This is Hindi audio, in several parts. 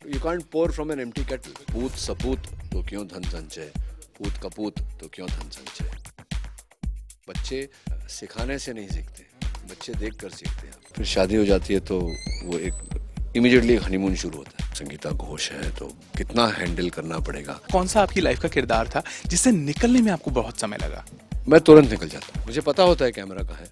You can't pour from an empty kettle. पूत सपूत तो क्यों धन संचय, पूत कपूत तो क्यों धन संचय। बच्चे सिखाने से नहीं सीखते, बच्चे देख कर सीखते हैं। फिर शादी हो जाती है तो वो एक इमीडिएटली हनीमून शुरू होता है। संगीता घोष है तो कितना हैंडल करना पड़ेगा। कौन सा आपकी लाइफ का किरदार था जिससे निकलने में आपको बहुत समय लगा? मैं तुरंत निकल जाता हूँ, मुझे पता होता है कैमरा कहाँ है,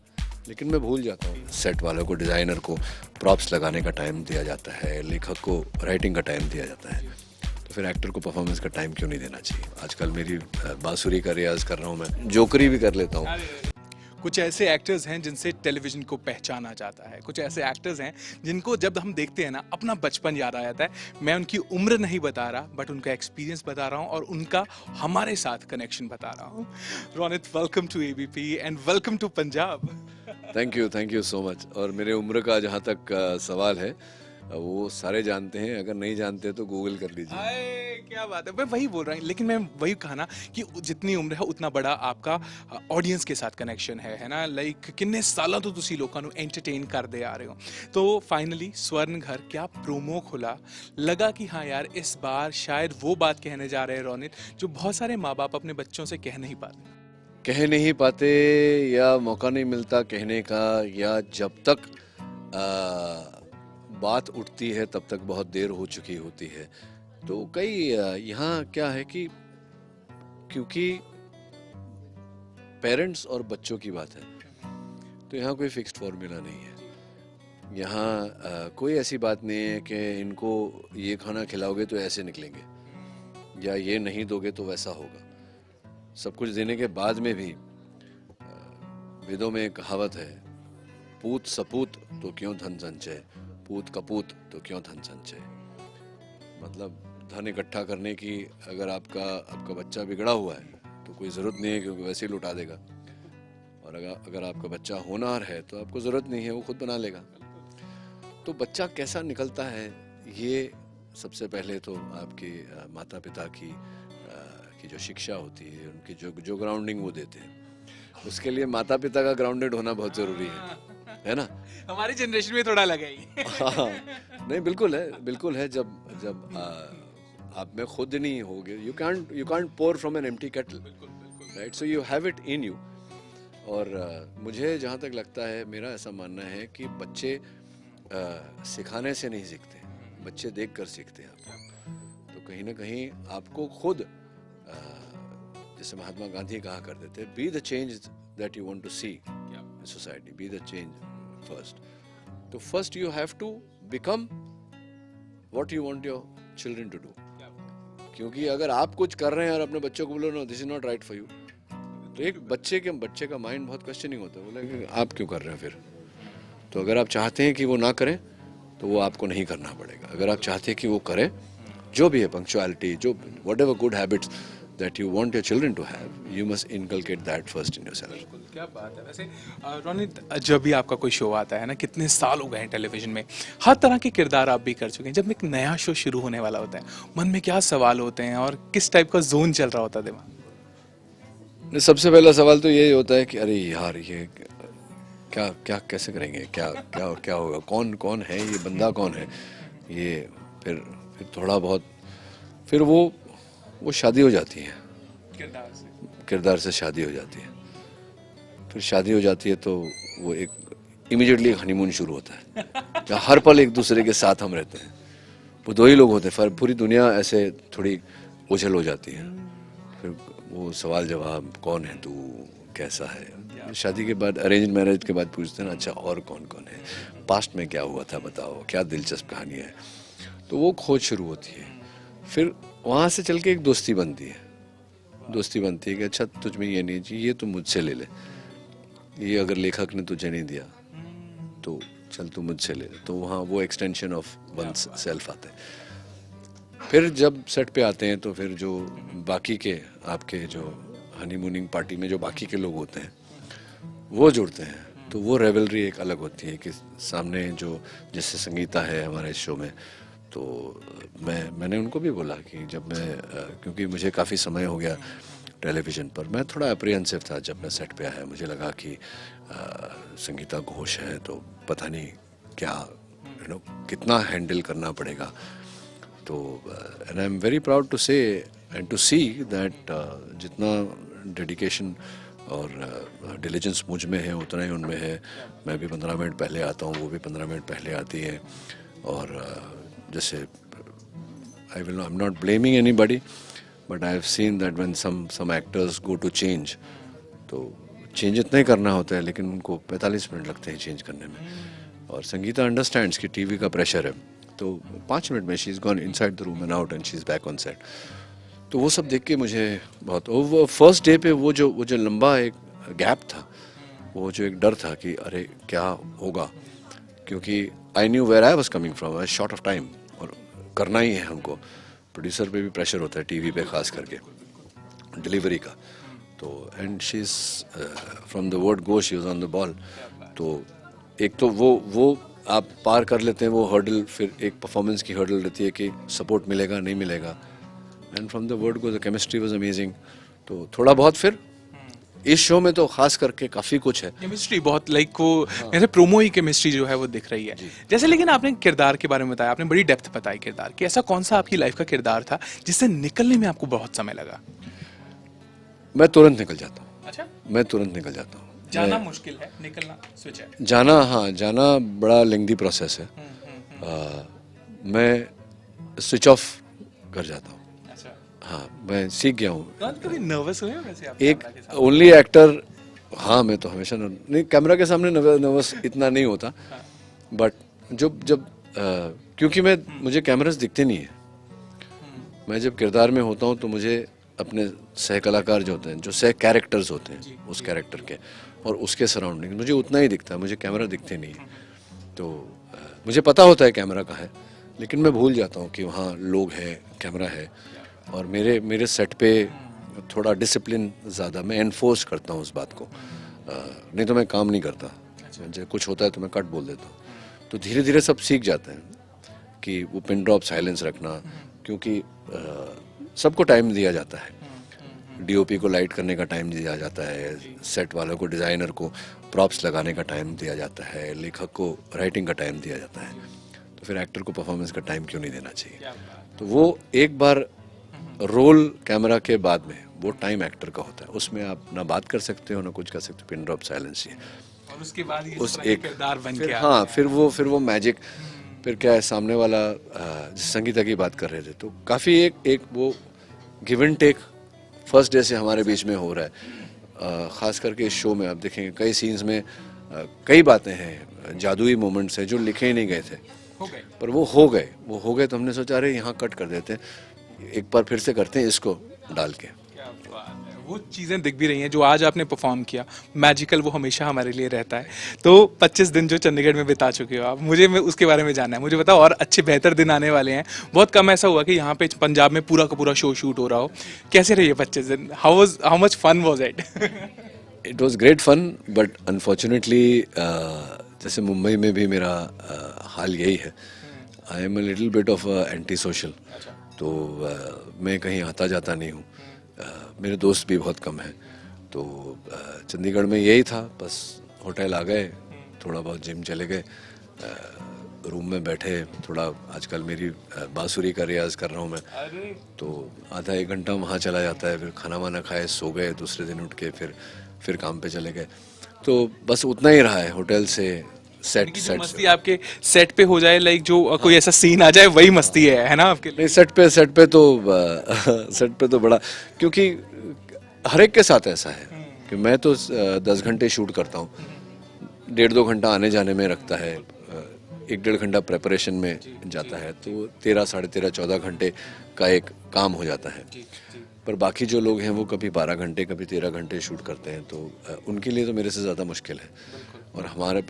लेकिन मैं भूल जाता हूँ। सेट वालों को, डिज़ाइनर को प्रॉप्स लगाने का टाइम दिया जाता है, लेखक को राइटिंग का टाइम दिया जाता है, तो फिर एक्टर को परफॉर्मेंस का टाइम क्यों नहीं देना चाहिए। आजकल मेरी बांसुरी का रियाज कर रहा हूँ, मैं जोकरी भी कर लेता हूँ। कुछ ऐसे एक्टर्स हैं जिनसे टेलीविजन को पहचाना जाता है, कुछ ऐसे एक्टर्स हैं जिनको जब हम देखते हैं ना अपना बचपन याद आ जाता है। मैं उनकी उम्र नहीं बता रहा, बट उनका एक्सपीरियंस बता रहा हूँ और उनका हमारे साथ कनेक्शन बता रहा हूँ। Ronit, welcome to ABP and welcome to Punjab. Thank you so much. और मेरे उम्र का जहाँ तक सवाल है वो सारे जानते हैं, अगर नहीं जानते तो गूगल कर लीजिए। आए, क्या बात है, मैं वही बोल रहा हूँ। लेकिन मैं वही कहा ना कि जितनी उम्र है उतना बड़ा आपका ऑडियंस के साथ कनेक्शन है ना। लाइक किन्ने सालों तो तुसी लोगों को एंटरटेन करते आ रहे हो। तो फाइनली स्वर्ण घर क्या प्रोमो खुला, लगा कि हाँ यार इस बार शायद वो बात कहने जा रहे हैं रोनित जो बहुत सारे माँ बाप अपने बच्चों से कह नहीं पाते या मौका नहीं मिलता कहने का, या जब तक बात उठती है तब तक बहुत देर हो चुकी होती है। तो कई यहाँ क्या है कि क्योंकि पेरेंट्स और बच्चों की बात है तो यहाँ कोई फिक्स्ड फॉर्मूला नहीं है। यहाँ कोई ऐसी बात नहीं है कि इनको ये खाना खिलाओगे तो ऐसे निकलेंगे या ये नहीं दोगे तो वैसा होगा। सब कुछ देने के बाद में भी वेदों में एक कहावत है, पूत सपूत तो क्यों धन संचय, पूत कपूत तो क्यों धन संचय। मतलब धन इकट्ठा करने की, अगर आपका बच्चा बिगड़ा हुआ है तो कोई ज़रूरत नहीं है क्योंकि वैसे ही लुटा देगा, और अगर आपका बच्चा होनहार है तो आपको ज़रूरत नहीं है, वो खुद बना लेगा। तो बच्चा कैसा निकलता है ये सबसे पहले तो आपके माता पिता की जो शिक्षा होती है, उनकी जो ग्राउंडिंग वो देते हैं, उसके लिए माता पिता का ग्राउंडेड होना बहुत ज़रूरी है ना। हमारी जनरेशन में थोड़ा लगा ही। हाँ, नहीं बिल्कुल है। जब आप में खुद नहीं होगे, you can't pour from an empty kettle, right. So you have it in you. और मुझे जहाँ तक लगता है, मेरा ऐसा मानना है कि बच्चे सिखाने से नहीं सीखते, बच्चे देख कर सीखते हैं। तो कहीं ना कहीं आपको खुद, जैसे महात्मा गांधी कहा करते थे, be the change that you want to see in society, be the change first. तो first you have to become what you want your children to do. क्योंकि अगर आप कुछ कर रहे हैं और अपने बच्चों को बोलो no this is not right for you, तो एक बच्चे का माइंड बहुत क्वेश्चनिंग होता है, बोले आप क्यों कर रहे हैं फिर। तो अगर आप चाहते हैं कि वो ना करें तो वो आपको नहीं करना पड़ेगा। अगर आप चाहते हैं कि वो करें, जो भी है, पंक्चुअलिटी, जो whatever good habits that you want your children to have, you must inculcate that first in yourself. क्या बात है। वैसे रोनित, जब भी आपका कोई शो आता है ना, कितने साल हो गए हैं टेलीविजन में, हर तरह के किरदार आप भी कर चुके हैं। जब एक नया शो शुरू होने वाला होता है, मन में क्या सवाल होते हैं और किस टाइप का जोन चल रहा होता है दिमाग? सबसे पहला सवाल तो यही होता है कि अरे यार ये क्या कैसे करेंगे, क्या होगा, कौन है ये बंदा, कौन है ये। फिर थोड़ा बहुत फिर वो शादी हो जाती है, किरदार से शादी हो जाती है। फिर शादी हो जाती है तो वो एक इमीडिएटली हनीमून शुरू होता है, जहाँ हर पल एक दूसरे के साथ हम रहते हैं। वो दो ही लोग होते हैं, पूरी दुनिया ऐसे थोड़ी उछल हो जाती है। फिर वो सवाल जवाब, कौन है तू, कैसा है। शादी के बाद, अरेंज मैरिज के बाद पूछते हैं ना, अच्छा और कौन है, पास्ट में क्या हुआ था बताओ, क्या दिलचस्प कहानी है। तो वो खोज शुरू होती है। फिर वहाँ से चल के एक दोस्ती बनती है कि अच्छा तुझ में ये नहीं चाहिए, ये तू मुझसे ले ले। ये अगर लेखक ने तुझे नहीं दिया तो चल तू मुझसे ले ले। तो वहाँ वो एक्सटेंशन ऑफ वन सेल्फ आता है। फिर जब सेट पे आते हैं तो फिर जो बाकी के आपके जो हनीमूनिंग पार्टी में जो बाकी के लोग होते हैं वो जुड़ते हैं, तो वो रेवलरी एक अलग होती है कि सामने जो, जैसे संगीता है हमारे शो में, तो मैंने उनको भी बोला कि जब मैं, क्योंकि मुझे काफ़ी समय हो गया टेलीविज़न पर, मैं थोड़ा अप्रिहेंसिव था जब मैं सेट पे आया। मुझे लगा कि संगीता घोष है तो पता नहीं क्या कितना हैंडल करना पड़ेगा। तो and I am very proud to say and to see that जितना डेडिकेशन और डिलीजेंस मुझ में है उतना ही उनमें है। मैं भी 15 मिनट पहले आता हूँ, वो भी 15 मिनट पहले आती है। और जैसे I am not blaming anybody, but I have seen that when some actors go to change, तो चेंज इतना ही करना होता है लेकिन उनको 45 मिनट लगते हैं चेंज करने में। और संगीता अंडरस्टैंड्स कि टीवी का प्रेशर है, तो 5 मिनट में she is gone inside the room and out and she is back on set. तो वो सब देख के मुझे बहुत, वो फर्स्ट डे पे वो जो लंबा एक गैप था, वो जो एक डर था कि अरे क्या होगा, क्योंकि I knew where I was coming from, I short of time और करना ही है हमको। प्रोड्यूसर पे भी प्रेशर होता है टीवी पे खास करके डिलीवरी का। तो and she is from the word go she was on the ball. तो एक तो वो आप पार कर लेते हैं वो हर्डल, फिर एक परफॉर्मेंस की हर्डल रहती है कि सपोर्ट मिलेगा नहीं मिलेगा। And from the word go the chemistry was amazing. तो थोड़ा बहुत फिर इस शो में तो खास करके काफ़ी कुछ है। केमिस्ट्री बहुत लाइक वो जैसे प्रोमो ही केमिस्ट्री जो है वो दिख रही है जैसे। लेकिन आपने किरदार के बारे में बताया, आपने बड़ी डेप्थ बताई किरदार की। ऐसा कौन सा आपकी लाइफ का किरदार था जिससे निकलने में आपको बहुत समय लगा? मैं तुरंत निकल जाता हूँ। अच्छा, मैं तुरंत निकल जाता हूँ। जाना मुश्किल है, निकलना स्विच है। जाना, हाँ जाना बड़ा लेंथी प्रोसेस है। मैं स्विच ऑफ कर जाता हूँ। हाँ, मैं सीख गया हूँ। कभी नर्वस हुए हो वैसे आप? एक ओनली एक्टर, हाँ मैं तो हमेशा नहीं, कैमरा के सामने नर्वस इतना नहीं होता। बट जब क्योंकि मुझे कैमरास दिखते नहीं है। मैं जब किरदार में होता हूँ तो मुझे अपने सह कलाकार जो होते हैं, जो सह कैरेक्टर्स होते हैं उस कैरेक्टर के और उसके सराउंडिंग, मुझे उतना ही दिखता है, मुझे कैमरा दिखते नहीं है। तो मुझे पता होता है कैमरा कहाँ है, लेकिन मैं भूल जाता हूँ कि वहाँ लोग हैं, कैमरा है। और मेरे सेट पे थोड़ा डिसिप्लिन ज़्यादा, मैं एनफोर्स करता हूँ उस बात को। नहीं तो मैं काम नहीं करता। जब कुछ होता है तो मैं कट बोल देता हूँ। तो धीरे धीरे सब सीख जाते हैं कि वो पिन ड्रॉप साइलेंस रखना, क्योंकि सबको टाइम दिया जाता है। डीओपी को लाइट करने का टाइम दिया जाता है, सेट वालों को, डिज़ाइनर को प्रॉप्स लगाने का टाइम दिया जाता है, लेखक को राइटिंग का टाइम दिया जाता है। तो फिर एक्टर को परफॉर्मेंस का टाइम क्यों नहीं देना चाहिए? तो वो एक बार रोल कैमरा के बाद में वो टाइम एक्टर का होता है, उसमें आप ना बात कर सकते हो ना कुछ कर सकते हो, पिन ड्रॉप साइलेंस ही। और उसके बाद ये उस एक एक किरदार बन फिर, के हाँ फिर वो मैजिक। फिर क्या है, सामने वाला संगीता की बात कर रहे थे, तो काफ़ी एक वो give and take first day से हमारे बीच में हो रहा है। ख़ास करके इस शो में आप देखेंगे कई सीन्स में कई बातें हैं, जादुई मोमेंट्स हैं जो लिखे ही नहीं गए थे, पर वो हो गए। तो हमने सोचा अरे यहाँ कट कर देते हैं, एक बार फिर से करते हैं इसको डाल के। वो चीज़ें दिख भी रही हैं जो आज आपने परफॉर्म किया, मैजिकल वो हमेशा हमारे लिए रहता है। तो 25 दिन जो चंडीगढ़ में बिता चुके हो आप, मुझे उसके बारे में जानना है। मुझे बताओ, और अच्छे बेहतर दिन आने वाले हैं। बहुत कम ऐसा हुआ कि यहाँ पे पंजाब में पूरा का पूरा शो शूट हो रहा हो। कैसे रही 25 दिन? How much fun was it? It was great fun, but unfortunately जैसे मुंबई में भी मेरा हाल यही है। I am a little bit of anti social. तो मैं कहीं आता जाता नहीं हूँ, मेरे दोस्त भी बहुत कम हैं। तो चंडीगढ़ में यही था, बस होटल आ गए, थोड़ा बहुत जिम चले गए, रूम में बैठे थोड़ा। आजकल मेरी बांसुरी का रियाज कर रहा हूँ मैं, तो आधा एक घंटा वहाँ चला जाता है। फिर खाना वाना खाए, सो गए, दूसरे दिन उठ के फिर काम पे चले गए। तो बस उतना ही रहा है होटल से सेट मस्ती आपके सेट पे हो जाए, लाइक जो कोई ऐसा सीन आ जाए वही मस्ती है ना आपके लिए? नहीं, सेट पे तो बड़ा, क्योंकि हर एक के साथ ऐसा है कि मैं तो 10 घंटे शूट करता हूँ, 1.5-2 घंटा आने जाने में लगता है, 1-1.5 घंटा प्रेपरेशन में जाता है, तो 13, साढ़े 13, 14 घंटे का एक काम हो जाता है। पर बाकी जो लोग हैं वो कभी 12 घंटे, कभी 13 घंटे शूट करते हैं, तो उनके लिए तो मेरे से ज़्यादा मुश्किल है। और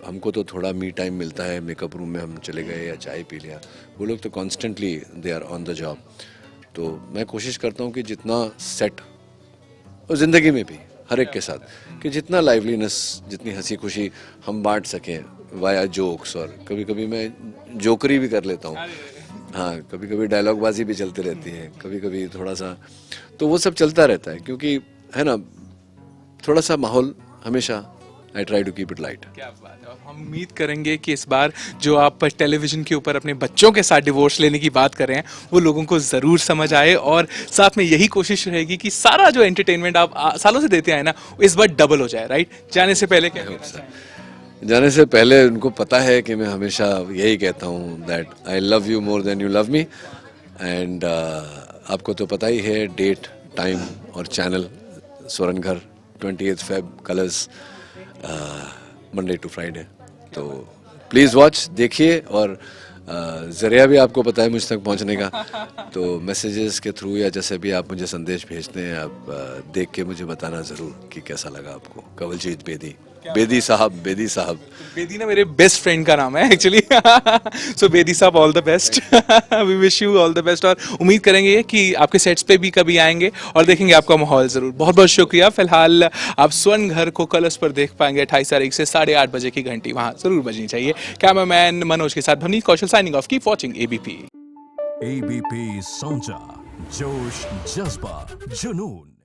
हमको तो थोड़ा मी टाइम मिलता है, मेकअप रूम में हम चले गए या चाय पी लिया। वो लोग तो constantly they are on the job. तो मैं कोशिश करता हूँ कि जितना सेट और ज़िंदगी में भी हर एक के साथ, कि जितना लाइवलीनेस, जितनी हंसी खुशी हम बांट सकें वाया जोक्स। और कभी कभी मैं जोकरी भी कर लेता हूँ, हाँ कभी कभी डायलॉगबाजी भी चलती रहती है, कभी कभी थोड़ा सा, तो वो सब चलता रहता है, क्योंकि है ना, थोड़ा सा माहौल हमेशा I try to keep it light. क्या बात है। और हम उम्मीद करेंगे कि इस बार जो आप टेलीविजन के ऊपर अपने बच्चों के साथ डिवोर्स लेने की बात कर रहे हैं वो लोगों को ज़रूर समझ आए, और साथ में यही कोशिश रहेगी कि सारा जो एंटरटेनमेंट आप सालों से देते आए ना वो इस बार डबल हो जाए, राइट? जाने से पहले क्या कहना चाहेंगे? जाने से पहले उनको पता है कि मैं हमेशा यही कहता हूँ that I love you more than you love me, and आपको तो पता ही है डेट, टाइम और channel, Swarn Ghar 28 Feb, Colors, Monday to Friday. तो प्लीज़ वॉच, देखिए, और ज़रिया भी आपको पता है मुझ तक पहुंचने का, तो मैसेजेस के थ्रू या जैसे भी आप मुझे संदेश भेजते हैं, आप देख के मुझे बताना ज़रूर कि कैसा लगा आपको। कवलजीत बेदी, बेदी साहब, बेदी साहब। बेदी ना मेरे बेस्ट फ्रेंड का नाम है एक्चुअली। सो बेदी साहब, all the best. We wish you all the best, और उम्मीद करेंगे कि आपके सेट्स पे भी कभी आएंगे और देखेंगे आपका माहौल ज़रूर। बहुत बहुत शुक्रिया। फिलहाल आप स्वर्ण घर को कलर्स पर देख पाएंगे 28 तारीख से 8:30 बजे की घंटी वहाँ ज़रूर बजनी चाहिए। कैमरामैन मनोज के साथ Bhavneet Kaushal signing off. Keep watching ABP। ABP Sonja, जोश, जज्बा, जुनून।